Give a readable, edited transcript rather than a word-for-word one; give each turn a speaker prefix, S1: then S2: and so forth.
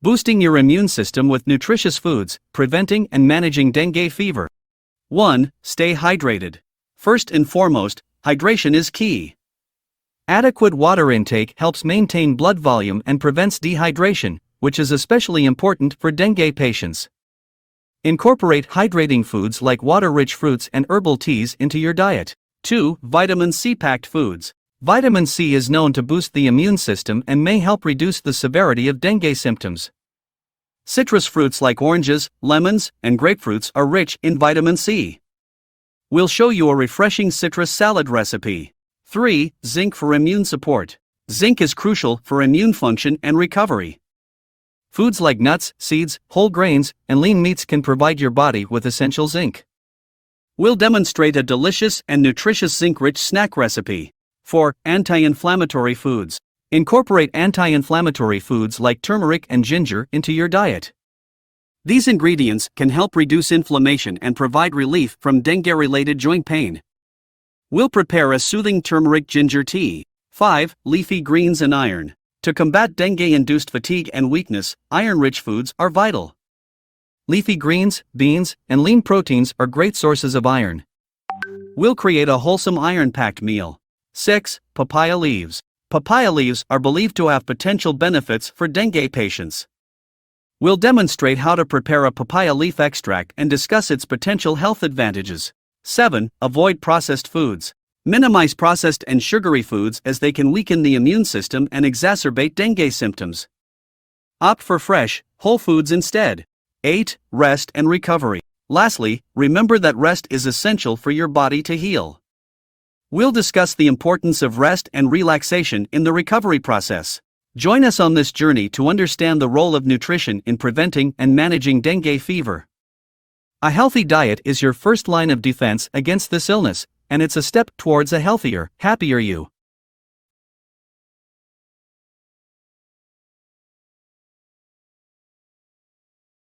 S1: Boosting your immune system with nutritious foods, preventing and managing dengue fever. 1. Stay hydrated. First and foremost, hydration is key. Adequate water intake helps maintain blood volume and prevents dehydration, which is especially important for dengue patients. Incorporate hydrating foods like water-rich fruits and herbal teas into your diet. 2. Vitamin C-packed foods. Vitamin C is known to boost the immune system and may help reduce the severity of dengue symptoms. Citrus fruits like oranges, lemons, and grapefruits are rich in vitamin C. We'll show you a refreshing citrus salad recipe. 3. Zinc for immune support. Zinc is crucial for immune function and recovery. Foods like nuts, seeds, whole grains, and lean meats can provide your body with essential zinc. We'll demonstrate a delicious and nutritious zinc-rich snack recipe. 4. Anti-inflammatory foods. Incorporate anti-inflammatory foods like turmeric and ginger into your diet. These ingredients can help reduce inflammation and provide relief from dengue-related joint pain. We'll prepare a soothing turmeric ginger tea. 5. Leafy greens and iron. To combat dengue-induced fatigue and weakness, iron-rich foods are vital. Leafy greens, beans, and lean proteins are great sources of iron. We'll create a wholesome iron-packed meal. 6. Papaya leaves. Papaya leaves are believed to have potential benefits for dengue patients. We'll demonstrate how to prepare a papaya leaf extract and discuss its potential health advantages. 7. Avoid processed foods. Minimize processed and sugary foods as they can weaken the immune system and exacerbate dengue symptoms. Opt for fresh, whole foods instead. 8. Rest and recovery. Lastly, remember that rest is essential for your body to heal. We'll discuss the importance of rest and relaxation in the recovery process. Join us on this journey to understand the role of nutrition in preventing and managing dengue fever. A healthy diet is your first line of defense against this illness, and it's a step towards a healthier, happier you.